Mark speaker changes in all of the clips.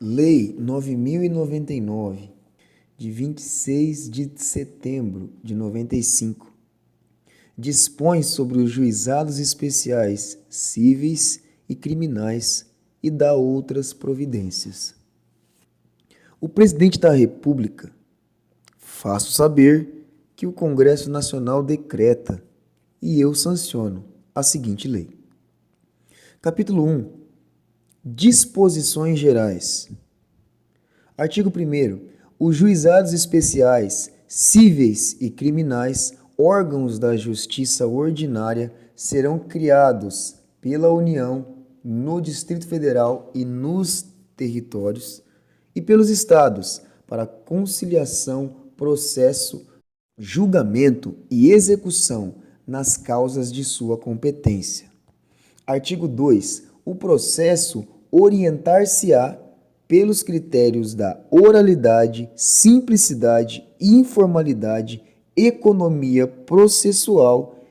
Speaker 1: Lei 9.099, de 26 de setembro de 95, dispõe sobre os juizados especiais cíveis e criminais e dá outras providências. O Presidente da República faço saber que o Congresso Nacional decreta e eu sanciono a seguinte lei. Capítulo 1. Disposições gerais. Artigo 1º. Os juizados especiais, cíveis e criminais, órgãos da justiça ordinária, serão criados pela União no Distrito Federal e nos territórios e pelos estados para conciliação, processo, julgamento e execução nas causas de sua competência. Artigo 2. O processo orientar-se-á pelos critérios da oralidade, simplicidade, informalidade, economia processual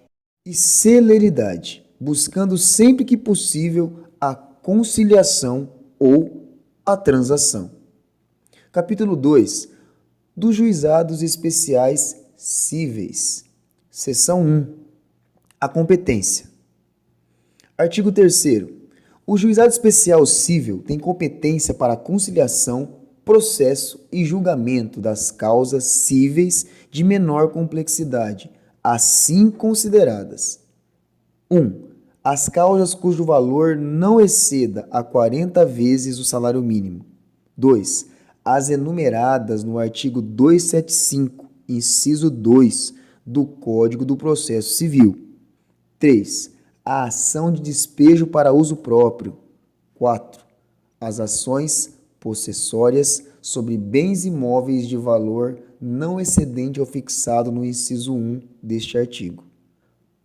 Speaker 1: e celeridade, buscando sempre que possível a conciliação ou a transação. Capítulo 2. Dos juizados especiais cíveis. Seção 1. A competência. Artigo 3º. O juizado especial cível tem competência para a conciliação, processo e julgamento das causas cíveis de menor complexidade, assim consideradas: 1. As causas cujo valor não exceda a 40 vezes o salário mínimo. 2. As enumeradas no artigo 275, inciso 2, do Código do Processo Civil. 3. A ação de despejo para uso próprio. 4. As ações possessórias sobre bens imóveis de valor não excedente ao fixado no inciso 1 deste artigo.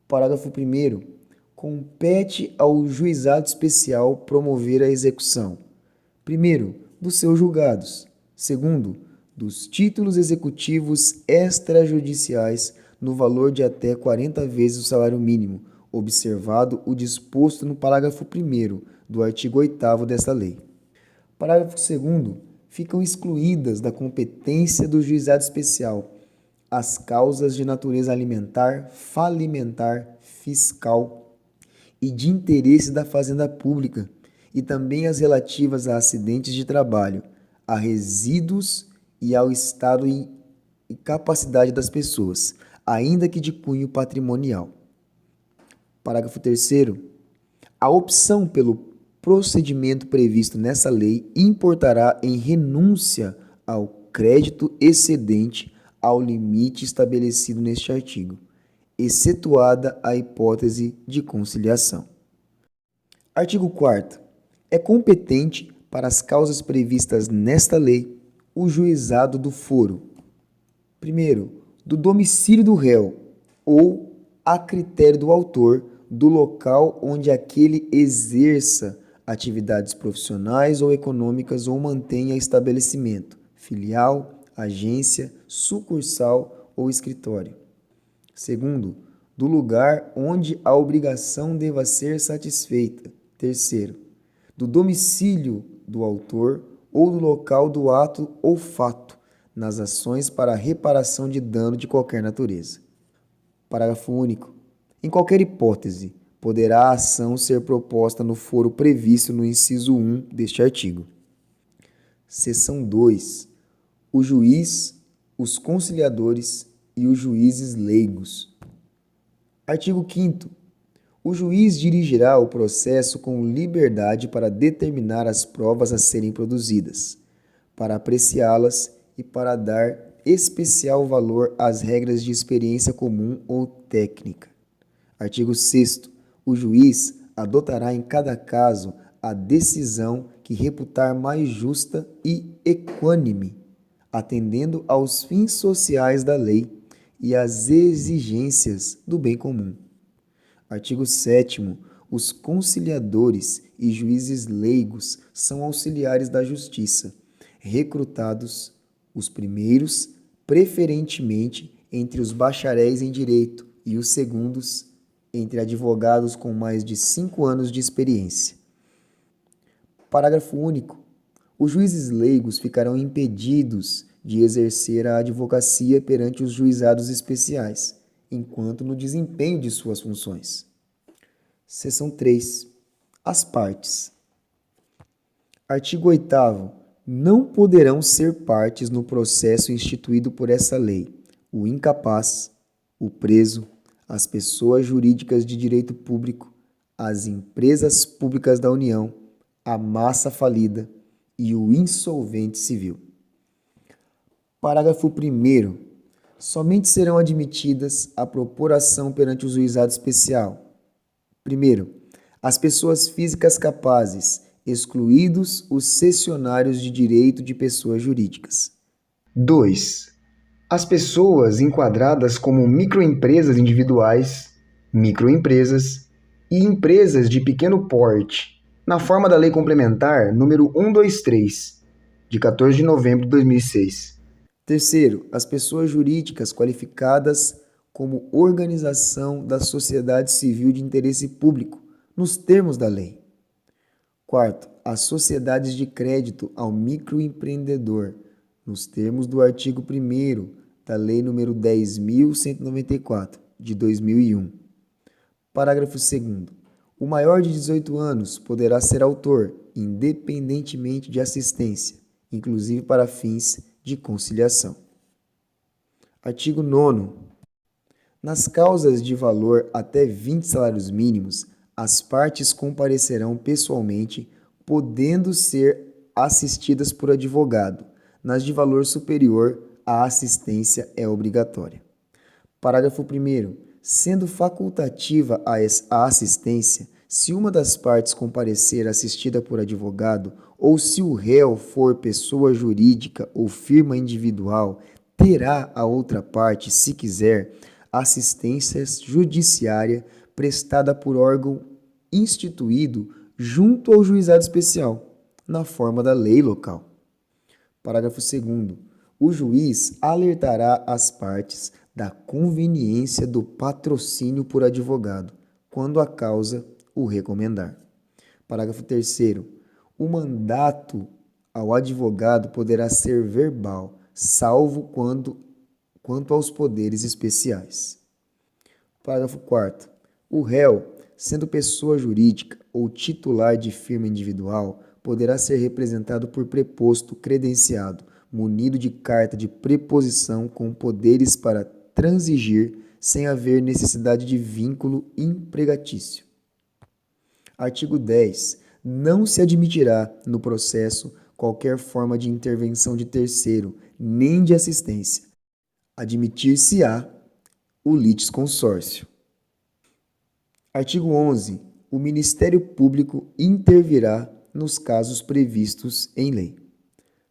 Speaker 1: Parágrafo 1º. Compete ao juizado especial promover a execução: 1º, dos seus julgados; 2º, dos títulos executivos extrajudiciais no valor de até 40 vezes o salário mínimo, observado o disposto no parágrafo 1º do artigo 8º desta lei. Parágrafo 2º. Ficam excluídas da competência do juizado especial as causas de natureza alimentar, falimentar, fiscal e de interesse da fazenda pública, e também as relativas a acidentes de trabalho, a resíduos e ao estado e capacidade das pessoas, ainda que de cunho patrimonial. Parágrafo 3º. A opção pelo procedimento previsto nessa lei importará em renúncia ao crédito excedente ao limite estabelecido neste artigo, excetuada a hipótese de conciliação. Artigo 4º. É competente para as causas previstas nesta lei o juizado do foro: 1º, do domicílio do réu ou, a critério do autor, do local onde aquele exerça atividades profissionais ou econômicas ou mantenha estabelecimento, filial, agência, sucursal ou escritório. 2º, do lugar onde a obrigação deva ser satisfeita. 3º, do domicílio do autor ou do local do ato ou fato, nas ações para a reparação de dano de qualquer natureza. Parágrafo único. Em qualquer hipótese, poderá a ação ser proposta no foro previsto no inciso 1 deste artigo. Seção 2. O juiz, os conciliadores e os juízes leigos. Artigo 5º. O juiz dirigirá o processo com liberdade para determinar as provas a serem produzidas, para apreciá-las e para dar especial valor às regras de experiência comum ou técnica. Artigo 6º. O juiz adotará em cada caso a decisão que reputar mais justa e equânime, atendendo aos fins sociais da lei e às exigências do bem comum. Artigo 7º. Os conciliadores e juízes leigos são auxiliares da justiça, recrutados, os primeiros, preferentemente entre os bacharéis em direito e os segundos, entre advogados com mais de 5 anos de experiência. Parágrafo único. Os juízes leigos ficarão impedidos de exercer a advocacia perante os juizados especiais, enquanto no desempenho de suas funções. Seção 3. As partes. Artigo 8º. Não poderão ser partes no processo instituído por essa lei o incapaz, o preso, as pessoas jurídicas de direito público, as empresas públicas da União, a massa falida e o insolvente civil. Parágrafo 1º. Somente serão admitidas a propor ação perante o juizado especial. Primeiro, as pessoas físicas capazes, excluídos os cessionários de direito de pessoas jurídicas. 2. As pessoas enquadradas como microempresas individuais, microempresas e empresas de pequeno porte, na forma da Lei Complementar número 123, de 14 de novembro de 2006. Terceiro, as pessoas jurídicas qualificadas como organização da sociedade civil de interesse público, nos termos da lei. Quarto, as sociedades de crédito ao microempreendedor, nos termos do artigo 1º da Lei nº 10.194, de 2001. Parágrafo 2º. O maior de 18 anos poderá ser autor, independentemente de assistência, inclusive para fins de conciliação. Artigo 9º. Nas causas de valor até 20 salários mínimos, as partes comparecerão pessoalmente, podendo ser assistidas por advogado. Nas de valor superior, a assistência é obrigatória. Parágrafo 1º. Sendo facultativa a assistência, se uma das partes comparecer assistida por advogado, ou se o réu for pessoa jurídica ou firma individual, terá a outra parte, se quiser, assistência judiciária prestada por órgão instituído junto ao juizado especial, na forma da lei local. Parágrafo 2º. O juiz alertará as partes da conveniência do patrocínio por advogado, quando a causa o recomendar. Parágrafo 3º. O mandato ao advogado poderá ser verbal, salvo quanto aos poderes especiais. Parágrafo 4º. O réu, sendo pessoa jurídica ou titular de firma individual, poderá ser representado por preposto credenciado, munido de carta de preposição com poderes para transigir sem haver necessidade de vínculo empregatício. Artigo 10. Não se admitirá no processo qualquer forma de intervenção de terceiro, nem de assistência. Admitir-se-á o litisconsórcio. Artigo 11. O Ministério Público intervirá nos casos previstos em lei.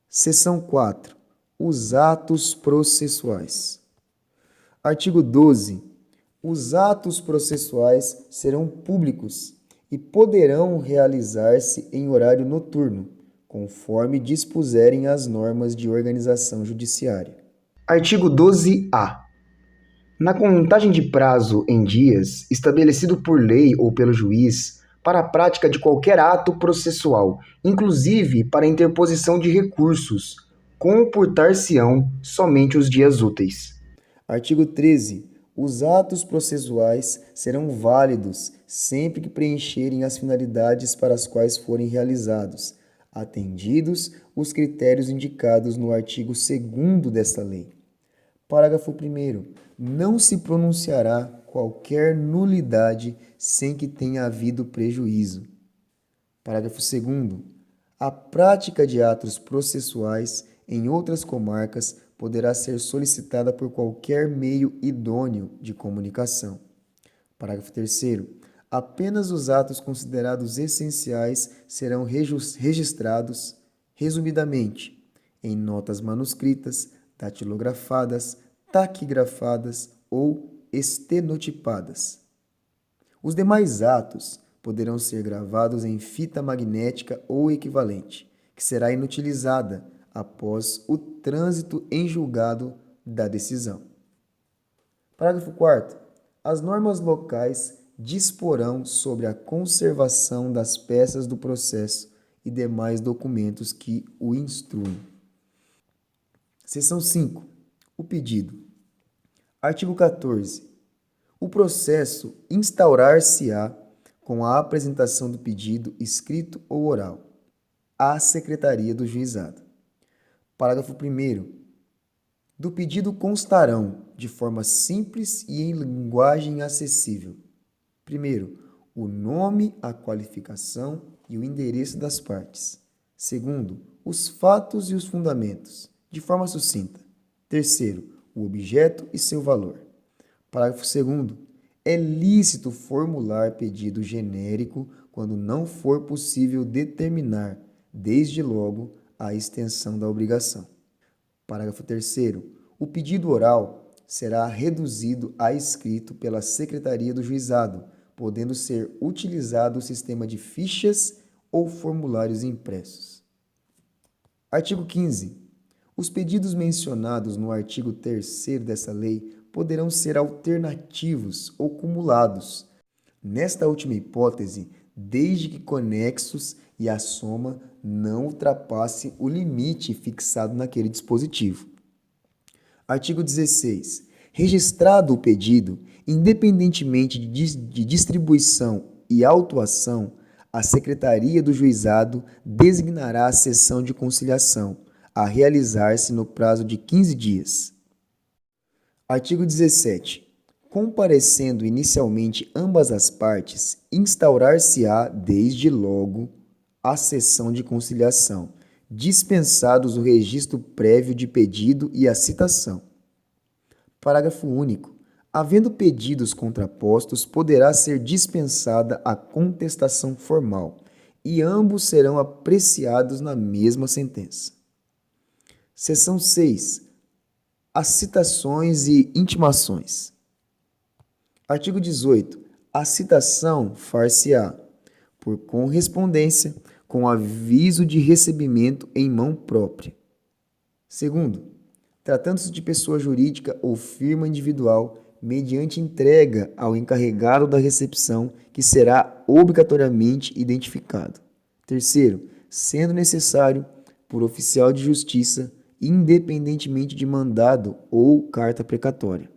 Speaker 1: Seção 4. Os atos processuais. Artigo 12. Os atos processuais serão públicos e poderão realizar-se em horário noturno, conforme dispuserem as normas de organização judiciária. Artigo 12-A. Na contagem de prazo em dias, estabelecido por lei ou pelo juiz, para a prática de qualquer ato processual, inclusive para a interposição de recursos, computar-se-ão somente os dias úteis. Artigo 13. Os atos processuais serão válidos sempre que preencherem as finalidades para as quais forem realizados, atendidos os critérios indicados no artigo 2º desta lei. Parágrafo 1º. Não se pronunciará qualquer nulidade sem que tenha havido prejuízo. Parágrafo 2º. A prática de atos processuais em outras comarcas poderá ser solicitada por qualquer meio idôneo de comunicação. Parágrafo 3º. Apenas os atos considerados essenciais serão registrados, resumidamente, em notas manuscritas, datilografadas, taquigrafadas ou estenotipadas. Os demais atos poderão ser gravados em fita magnética ou equivalente, que será inutilizada após o trânsito em julgado da decisão. Parágrafo 4º. As normas locais disporão sobre a conservação das peças do processo e demais documentos que o instruem. Seção 5. O pedido. Artigo 14. O processo instaurar-se-á com a apresentação do pedido escrito ou oral à Secretaria do Juizado. Parágrafo 1º. Do pedido constarão, de forma simples e em linguagem acessível: primeiro, o nome, a qualificação e o endereço das partes. Segundo, os fatos e os fundamentos, de forma sucinta. Terceiro, o objeto e seu valor. Parágrafo 2º. É lícito formular pedido genérico quando não for possível determinar, desde logo, a extensão da obrigação. Parágrafo 3º. O pedido oral será reduzido a escrito pela Secretaria do Juizado, podendo ser utilizado o sistema de fichas ou formulários impressos. Artigo 15. Os pedidos mencionados no artigo 3º dessa lei poderão ser alternativos ou cumulados. Nesta última hipótese, desde que conexos e a soma não ultrapasse o limite fixado naquele dispositivo. Artigo 16. Registrado o pedido, independentemente de distribuição e autuação, a Secretaria do Juizado designará a sessão de conciliação, a realizar-se no prazo de 15 dias. Artigo 17. Comparecendo inicialmente ambas as partes, instaurar-se-á desde logo a sessão de conciliação, dispensados o registro prévio de pedido e a citação. Parágrafo único. Havendo pedidos contrapostos, poderá ser dispensada a contestação formal, e ambos serão apreciados na mesma sentença. Seção 6. As citações e intimações. Artigo 18. A citação far-se-á por correspondência, com aviso de recebimento em mão própria. Segundo, tratando-se de pessoa jurídica ou firma individual, mediante entrega ao encarregado da recepção, que será obrigatoriamente identificado. Terceiro, sendo necessário, por oficial de justiça, independentemente de mandado ou carta precatória.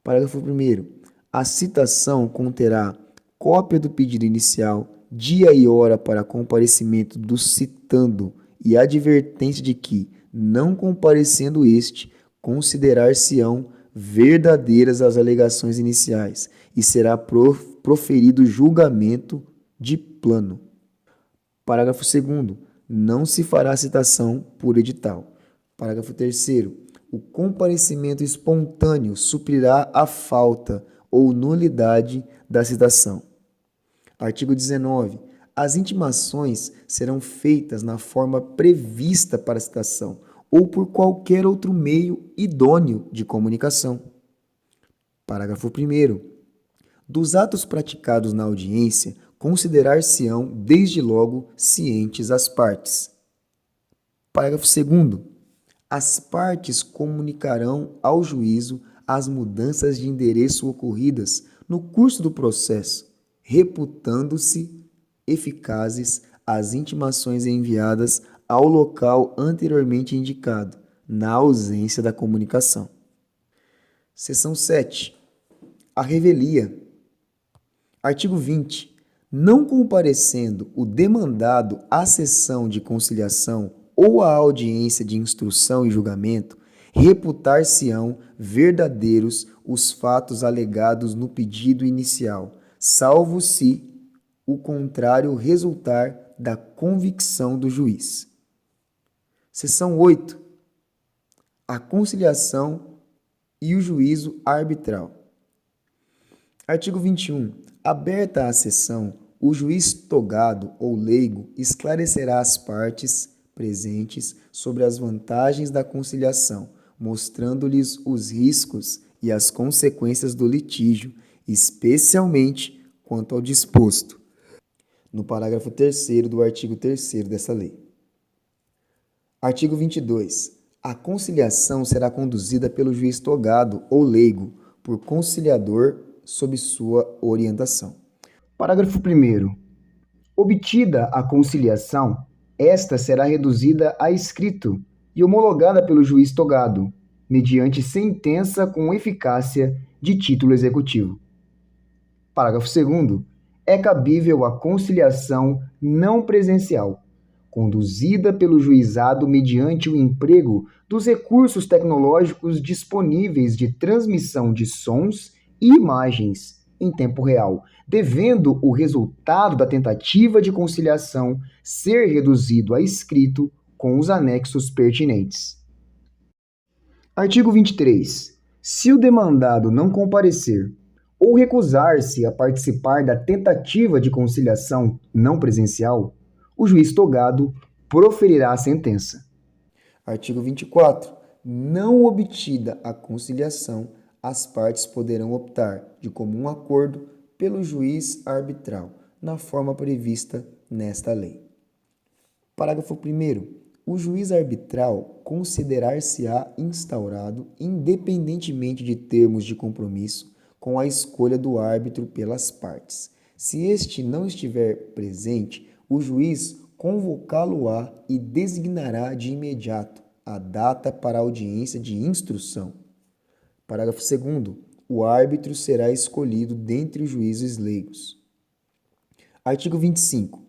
Speaker 1: Parágrafo 1º. A citação conterá cópia do pedido inicial, dia e hora para comparecimento do citando e advertência de que, não comparecendo este, considerar-se-ão verdadeiras as alegações iniciais e será proferido julgamento de plano. Parágrafo 2º. Não se fará citação por edital. Parágrafo 3º. O comparecimento espontâneo suprirá a falta ou nulidade da citação. Artigo 19. As intimações serão feitas na forma prevista para a citação ou por qualquer outro meio idôneo de comunicação. Parágrafo 1º. Dos atos praticados na audiência, considerar-se-ão desde logo cientes as partes. Parágrafo 2º. As partes comunicarão ao juízo as mudanças de endereço ocorridas no curso do processo, reputando-se eficazes as intimações enviadas ao local anteriormente indicado, na ausência da comunicação. Seção 7. A revelia. Artigo 20. Não comparecendo o demandado à sessão de conciliação ou à audiência de instrução e julgamento, reputar-se-ão verdadeiros os fatos alegados no pedido inicial, salvo se o contrário resultar da convicção do juiz. Seção 8. A conciliação e o juízo arbitral. Artigo 21. Aberta a sessão, o juiz togado ou leigo esclarecerá as partes presentes sobre as vantagens da conciliação, mostrando-lhes os riscos e as consequências do litígio, especialmente quanto ao disposto no parágrafo 3º do artigo 3º dessa lei. Artigo 22. A conciliação será conduzida pelo juiz togado ou leigo, por conciliador sob sua orientação. Parágrafo 1º. Obtida a conciliação, esta será reduzida a escrito e homologada pelo juiz togado, mediante sentença com eficácia de título executivo. Parágrafo 2º. É cabível a conciliação não presencial, conduzida pelo juizado mediante o emprego dos recursos tecnológicos disponíveis de transmissão de sons e imagens em tempo real, devendo o resultado da tentativa de conciliação ser reduzido a escrito com os anexos pertinentes. Artigo 23. Se o demandado não comparecer ou recusar-se a participar da tentativa de conciliação não presencial, o juiz togado proferirá a sentença. Artigo 24. Não obtida a conciliação, as partes poderão optar, de comum acordo, pelo juiz arbitral, na forma prevista nesta lei. Parágrafo 1º. O juiz arbitral considerar-se-á instaurado, independentemente de termos de compromisso, com a escolha do árbitro pelas partes. Se este não estiver presente, o juiz convocá-lo-á e designará de imediato a data para a audiência de instrução. Parágrafo 2º. O árbitro será escolhido dentre os juízes leigos. Artigo 25.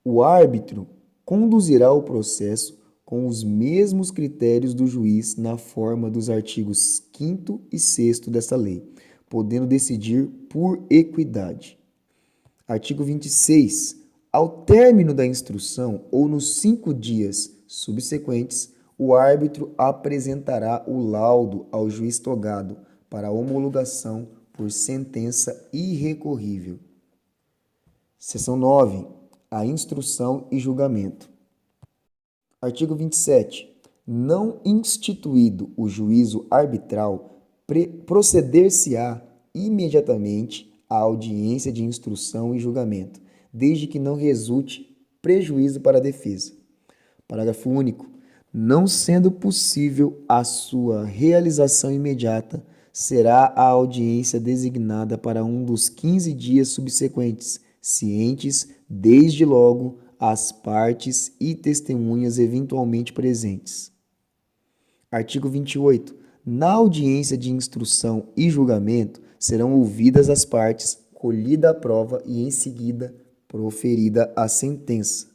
Speaker 1: O árbitro conduzirá o processo com os mesmos critérios do juiz na forma dos artigos 5º e 6º desta lei, podendo decidir por equidade. Artigo 26. Ao término da instrução ou nos 5 dias subsequentes, o árbitro apresentará o laudo ao juiz togado para homologação por sentença irrecorrível. Seção 9. A instrução e julgamento. Artigo 27. Não instituído o juízo arbitral, proceder-se-á imediatamente à audiência de instrução e julgamento, desde que não resulte prejuízo para a defesa. Parágrafo único. Não sendo possível a sua realização imediata, será a audiência designada para um dos 15 dias subsequentes, cientes, desde logo, as partes e testemunhas eventualmente presentes. Artigo 28. Na audiência de instrução e julgamento, serão ouvidas as partes, colhida a prova e, em seguida, proferida a sentença.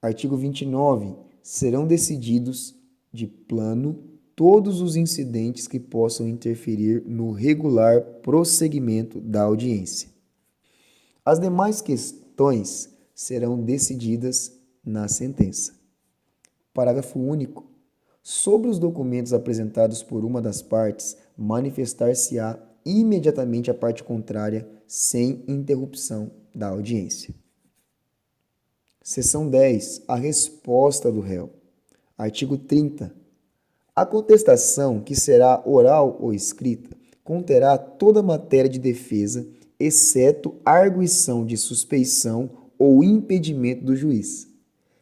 Speaker 1: Artigo 29. Serão decididos de plano todos os incidentes que possam interferir no regular prosseguimento da audiência. As demais questões serão decididas na sentença. Parágrafo único. Sobre os documentos apresentados por uma das partes, manifestar-se-á imediatamente a parte contrária, sem interrupção da audiência. Seção 10. A resposta do réu. Artigo 30. A contestação, que será oral ou escrita, conterá toda a matéria de defesa, exceto arguição de suspeição ou impedimento do juiz,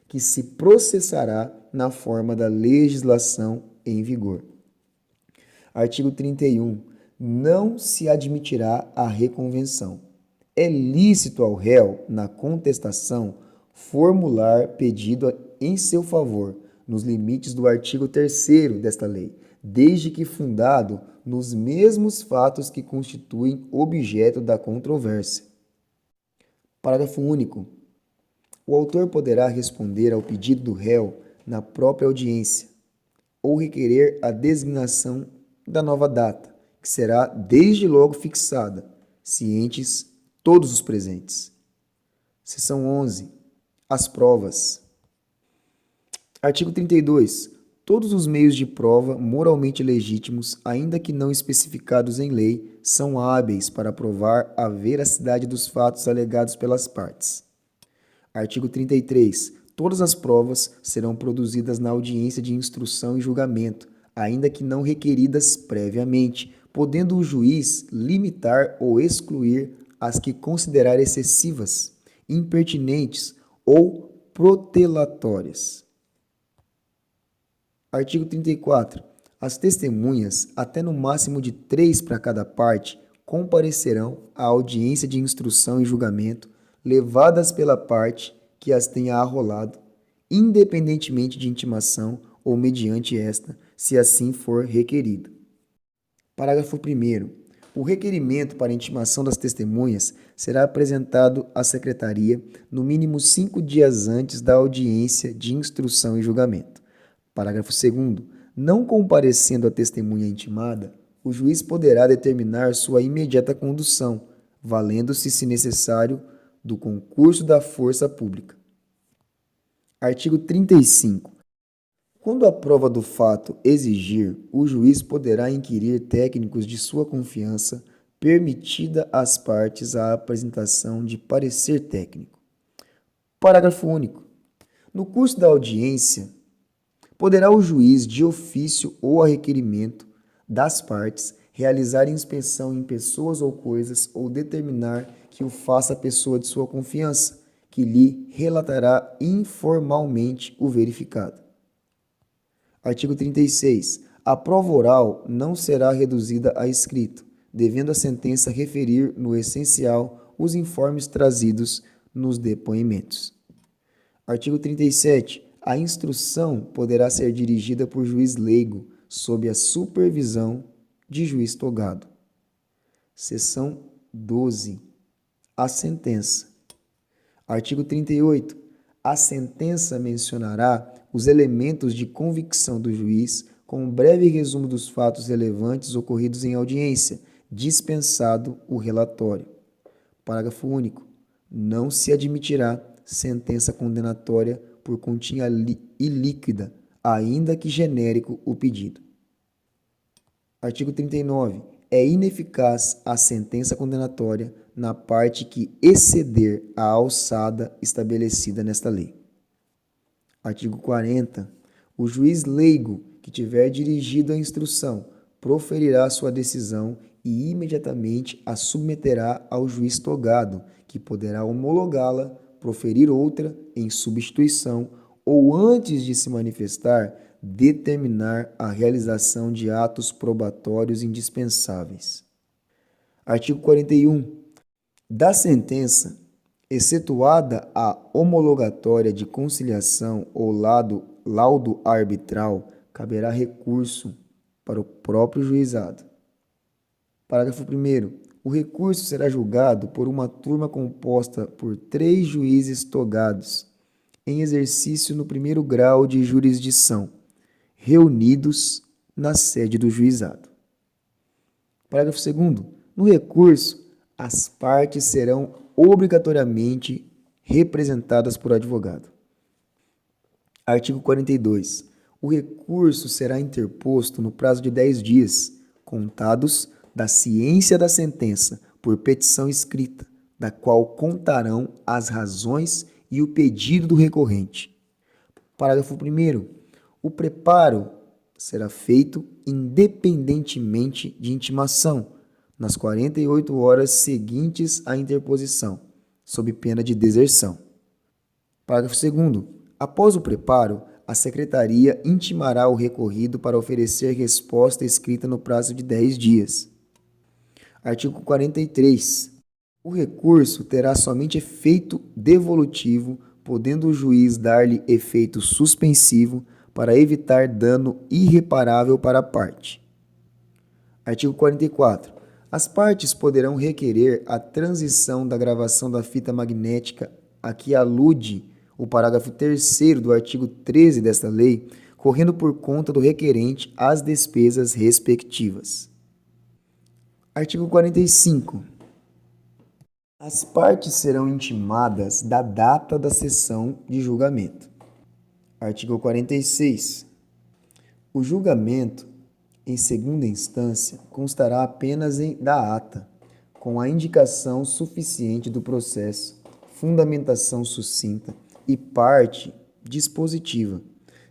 Speaker 1: que se processará na forma da legislação em vigor. Artigo 31. Não se admitirá a reconvenção. É lícito ao réu, na contestação, formular pedido em seu favor, nos limites do artigo 3º desta lei, desde que fundado nos mesmos fatos que constituem objeto da controvérsia. Parágrafo único. O autor poderá responder ao pedido do réu na própria audiência ou requerer a designação da nova data, que será desde logo fixada, cientes todos os presentes. Seção 11. As provas. Artigo 32. Todos os meios de prova moralmente legítimos, ainda que não especificados em lei, são hábeis para provar a veracidade dos fatos alegados pelas partes. Artigo 33. Todas as provas serão produzidas na audiência de instrução e julgamento, ainda que não requeridas previamente, podendo o juiz limitar ou excluir as que considerar excessivas, impertinentes ou protelatórias. Artigo 34. As testemunhas, até no máximo de 3 para cada parte, comparecerão à audiência de instrução e julgamento levadas pela parte que as tenha arrolado, independentemente de intimação ou mediante esta, se assim for requerido. Parágrafo 1º. O requerimento para intimação das testemunhas será apresentado à Secretaria no mínimo 5 dias antes da audiência de instrução e julgamento. Parágrafo 2º. Não comparecendo a testemunha intimada, o juiz poderá determinar sua imediata condução, valendo-se, se necessário, do concurso da força pública. Artigo 35. Quando a prova do fato exigir, o juiz poderá inquirir técnicos de sua confiança, permitida às partes a apresentação de parecer técnico. Parágrafo único. No curso da audiência, poderá o juiz, de ofício ou a requerimento das partes, realizar inspeção em pessoas ou coisas ou determinar que o faça a pessoa de sua confiança, que lhe relatará informalmente o verificado. Artigo 36. A prova oral não será reduzida a escrito, devendo a sentença referir no essencial os informes trazidos nos depoimentos. Artigo 37. A instrução poderá ser dirigida por juiz leigo, sob a supervisão de juiz togado. Seção 12. A sentença. Artigo 38. A sentença mencionará os elementos de convicção do juiz com um breve resumo dos fatos relevantes ocorridos em audiência, dispensado o relatório. Parágrafo único. Não se admitirá sentença condenatória por quantia ilíquida, ainda que genérico o pedido. Artigo 39. É ineficaz a sentença condenatória na parte que exceder a alçada estabelecida nesta lei. Artigo 40. O juiz leigo que tiver dirigido a instrução proferirá sua decisão e imediatamente a submeterá ao juiz togado, que poderá homologá-la, proferir outra em substituição ou, antes de se manifestar, determinar a realização de atos probatórios indispensáveis. Artigo 41. Da sentença, excetuada a homologatória de conciliação ou laudo arbitral, caberá recurso para o próprio juizado. Parágrafo 1º. O recurso será julgado por uma turma composta por 3 juízes togados, em exercício no primeiro grau de jurisdição, reunidos na sede do juizado. Parágrafo 2º. No recurso, as partes serão obrigatoriamente representadas por advogado. Artigo 42. O recurso será interposto no prazo de 10 dias, contados da ciência da sentença, por petição escrita, da qual contarão as razões e o pedido do recorrente. Parágrafo 1º. O preparo será feito independentemente de intimação, nas 48 horas seguintes à interposição, sob pena de deserção. Parágrafo 2º. Após o preparo, a Secretaria intimará o recorrido para oferecer resposta escrita no prazo de 10 dias. Artigo 43. O recurso terá somente efeito devolutivo, podendo o juiz dar-lhe efeito suspensivo para evitar dano irreparável para a parte. Artigo 44. As partes poderão requerer a transição da gravação da fita magnética a que alude o parágrafo 3º do artigo 13 desta lei, correndo por conta do requerente as despesas respectivas. Artigo 45. As partes serão intimadas da data da sessão de julgamento. Artigo 46. O julgamento, em segunda instância, constará apenas da ata, com a indicação suficiente do processo, fundamentação sucinta e parte dispositiva,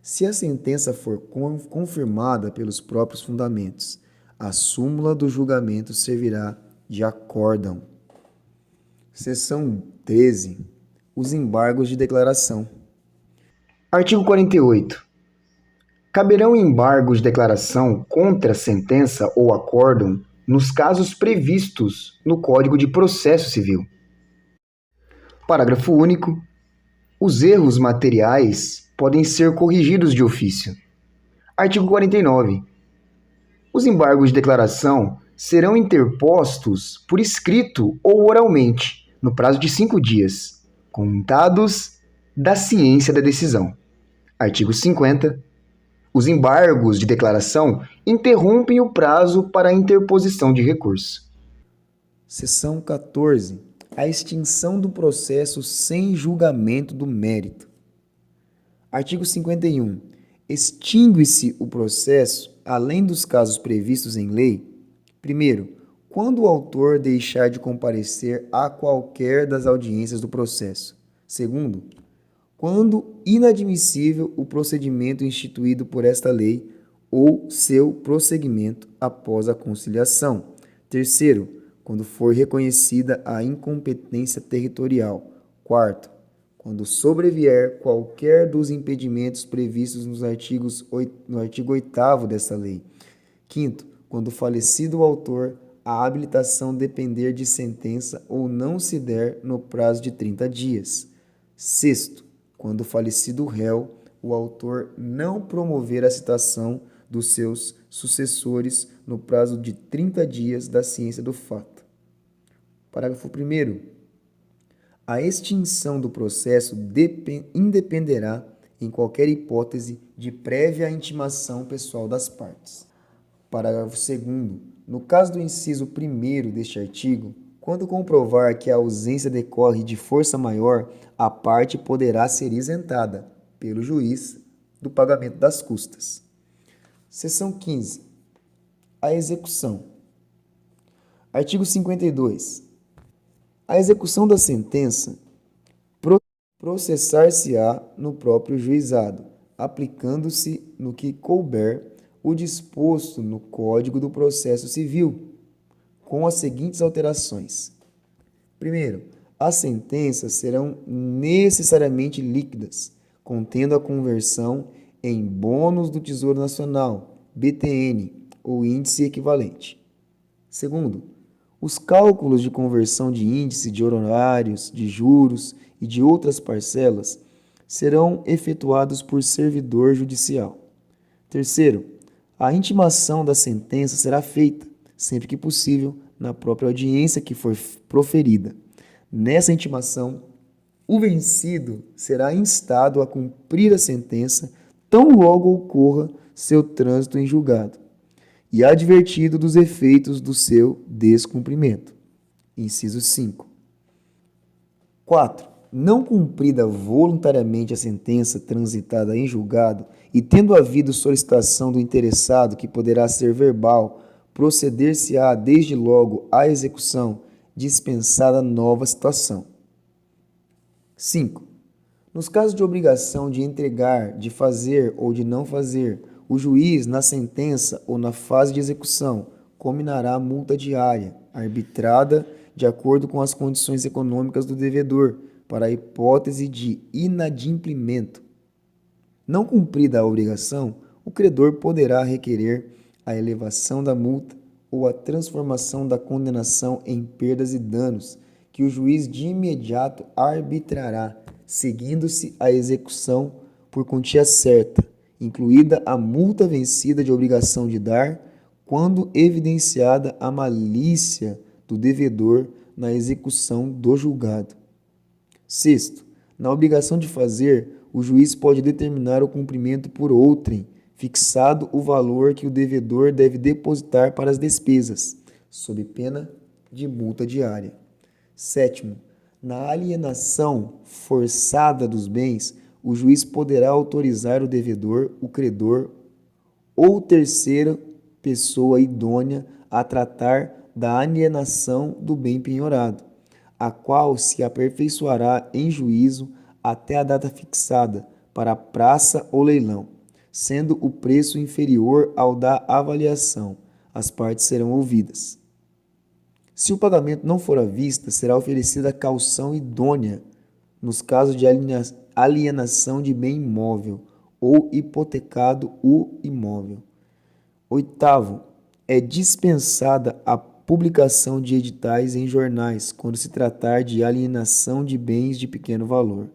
Speaker 1: se a sentença for confirmada pelos próprios fundamentos. A súmula do julgamento servirá de acórdão. Seção 13. Os embargos de declaração. Artigo 48. Caberão embargos de declaração contra sentença ou acórdão nos casos previstos no Código de Processo Civil. Parágrafo único. Os erros materiais podem ser corrigidos de ofício. Artigo 49. Os embargos de declaração serão interpostos por escrito ou oralmente, no prazo de 5 dias, contados da ciência da decisão. Artigo 50. Os embargos de declaração interrompem o prazo para a interposição de recurso. Seção 14. A extinção do processo sem julgamento do mérito. Artigo 51. Extingue-se o processo, além dos casos previstos em lei, primeiro, quando o autor deixar de comparecer a qualquer das audiências do processo. Segundo, quando inadmissível o procedimento instituído por esta lei ou seu prosseguimento após a conciliação. Terceiro, quando for reconhecida a incompetência territorial. Quarto, quando sobrevier qualquer dos impedimentos previstos no artigo 8º desta lei. Quinto, quando falecido o autor, a habilitação depender de sentença ou não se der no prazo de 30 dias. Sexto, quando falecido o réu, o autor não promover a citação dos seus sucessores no prazo de 30 dias da ciência do fato. Parágrafo 1º. A extinção do processo independerá, em qualquer hipótese, de prévia intimação pessoal das partes. Parágrafo 2º. No caso do inciso 1º deste artigo, quando comprovar que a ausência decorre de força maior, a parte poderá ser isentada pelo juiz do pagamento das custas. Seção 15. A execução. Artigo 52. A execução da sentença processar-se-á no próprio juizado, aplicando-se no que couber o disposto no Código do Processo Civil, com as seguintes alterações. Primeiro, as sentenças serão necessariamente líquidas, contendo a conversão em bônus do Tesouro Nacional, BTN, ou índice equivalente. Segundo, os cálculos de conversão de índice de honorários, de juros e de outras parcelas serão efetuados por servidor judicial. Terceiro, a intimação da sentença será feita, sempre que possível, na própria audiência que for proferida. Nessa intimação, o vencido será instado a cumprir a sentença tão logo ocorra seu trânsito em julgado, e advertido dos efeitos do seu descumprimento. Inciso 5. 4. Não cumprida voluntariamente a sentença transitada em julgado e tendo havido solicitação do interessado, que poderá ser verbal, proceder-se-á desde logo à execução, dispensada nova situação. 5. Nos casos de obrigação de entregar, de fazer ou de não fazer, o juiz, na sentença ou na fase de execução, combinará multa diária, arbitrada de acordo com as condições econômicas do devedor, para a hipótese de inadimplemento. Não cumprida a obrigação, o credor poderá requerer a elevação da multa ou a transformação da condenação em perdas e danos, que o juiz de imediato arbitrará, seguindo-se a execução por quantia certa, incluída a multa vencida de obrigação de dar, quando evidenciada a malícia do devedor na execução do julgado. Sexto, na obrigação de fazer, o juiz pode determinar o cumprimento por outrem, fixado o valor que o devedor deve depositar para as despesas, sob pena de multa diária. Sétimo, na alienação forçada dos bens, o juiz poderá autorizar o devedor, o credor ou terceira pessoa idônea a tratar da alienação do bem penhorado, a qual se aperfeiçoará em juízo até a data fixada para a praça ou leilão, sendo o preço inferior ao da avaliação. As partes serão ouvidas. Se o pagamento não for à vista, será oferecida caução idônea nos casos de alienação de bem imóvel ou hipotecado o imóvel. Oitavo, é dispensada a publicação de editais em jornais, quando se tratar de alienação de bens de pequeno valor.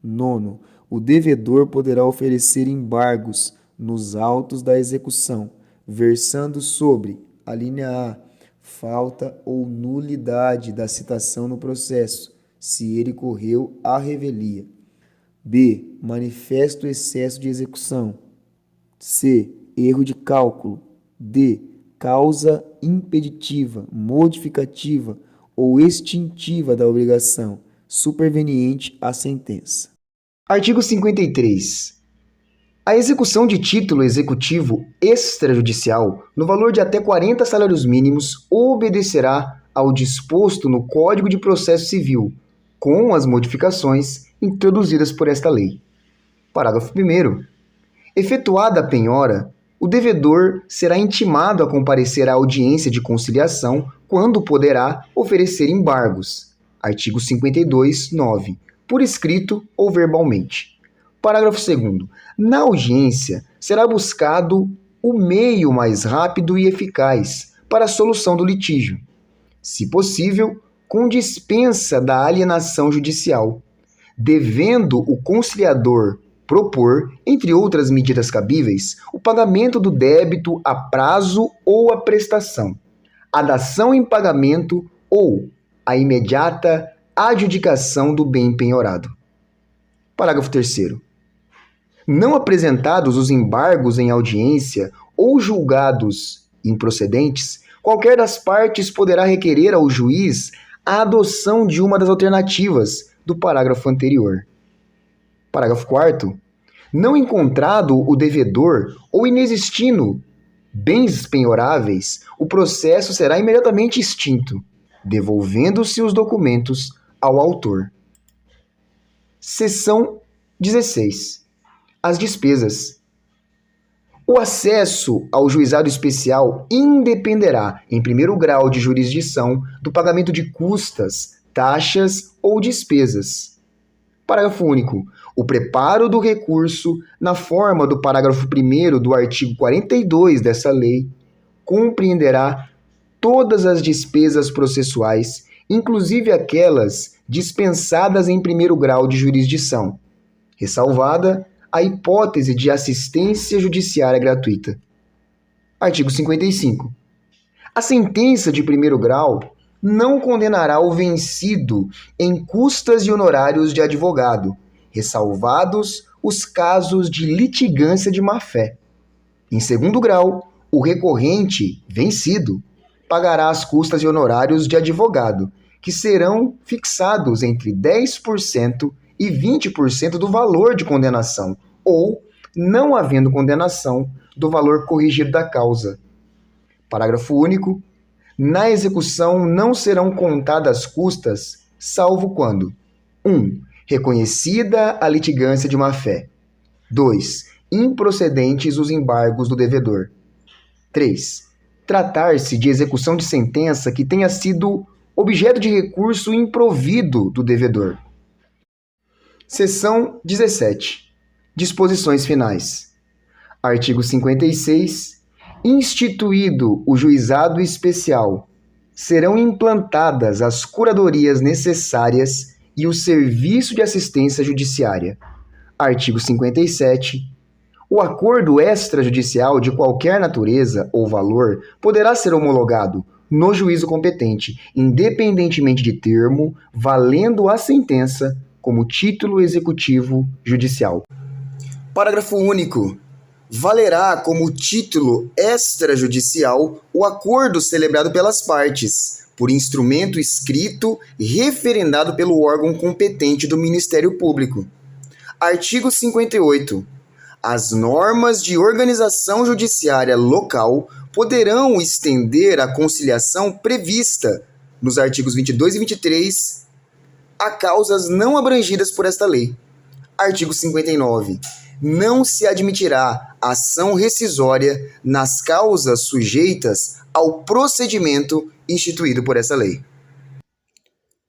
Speaker 1: 9. O devedor poderá oferecer embargos nos autos da execução, versando sobre, alínea A, falta ou nulidade da citação no processo, se ele correu à revelia. B. Manifesto excesso de execução. C. Erro de cálculo. D. Causa impeditiva, modificativa ou extintiva da obrigação, superveniente à sentença. Artigo 53. A execução de título executivo extrajudicial, no valor de até 40 salários mínimos, obedecerá ao disposto no Código de Processo Civil, com as modificações introduzidas por esta lei. Parágrafo 1º. Efetuada a penhora, o devedor será intimado a comparecer à audiência de conciliação quando poderá oferecer embargos. Artigo 52, 9. Por escrito ou verbalmente. Parágrafo 2º. Na audiência, será buscado o meio mais rápido e eficaz para a solução do litígio, se possível, com dispensa da alienação judicial, devendo o conciliador propor, entre outras medidas cabíveis, o pagamento do débito a prazo ou a prestação, a dação em pagamento ou a imediata adjudicação do bem penhorado. Parágrafo 3º. Não apresentados os embargos em audiência ou julgados improcedentes, qualquer das partes poderá requerer ao juiz a adoção de uma das alternativas do parágrafo anterior. Parágrafo 4º. Não encontrado o devedor ou inexistindo bens penhoráveis, o processo será imediatamente extinto, devolvendo-se os documentos ao autor. Seção 16. As despesas. O acesso ao juizado especial independerá, em primeiro grau de jurisdição, do pagamento de custas, taxas ou despesas. Parágrafo único. O preparo do recurso, na forma do parágrafo 1º do artigo 42 dessa lei, compreenderá todas as despesas processuais, inclusive aquelas dispensadas em primeiro grau de jurisdição, ressalvada a hipótese de assistência judiciária gratuita. Artigo 55. A sentença de primeiro grau não condenará o vencido em custas e honorários de advogado, ressalvados os casos de litigância de má-fé. Em segundo grau, o recorrente, vencido, pagará as custas e honorários de advogado, que serão fixados entre 10% e 20% do valor de condenação, ou, não havendo condenação, do valor corrigido da causa. Parágrafo único. Na execução não serão contadas custas, salvo quando: 1. Reconhecida a litigância de má-fé. 2. Improcedentes os embargos do devedor. 3. Tratar-se de execução de sentença que tenha sido objeto de recurso improvido do devedor. Seção 17. Disposições finais. Artigo 56. Instituído o juizado especial, serão implantadas as curadorias necessárias e o serviço de assistência judiciária. Artigo 57. O acordo extrajudicial de qualquer natureza ou valor poderá ser homologado no juízo competente, independentemente de termo, valendo a sentença como título executivo judicial. Parágrafo único. Valerá como título extrajudicial o acordo celebrado pelas partes, por instrumento escrito referendado pelo órgão competente do Ministério Público. Artigo 58. As normas de organização judiciária local poderão estender a conciliação prevista nos artigos 22 e 23 a causas não abrangidas por esta lei. Artigo 59. Não se admitirá ação rescisória nas causas sujeitas ao procedimento instituído por essa lei.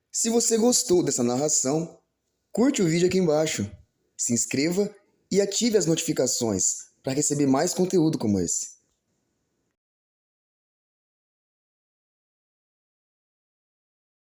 Speaker 1: Se você gostou dessa narração, curte o vídeo aqui embaixo, se inscreva e ative as notificações para receber mais conteúdo como esse.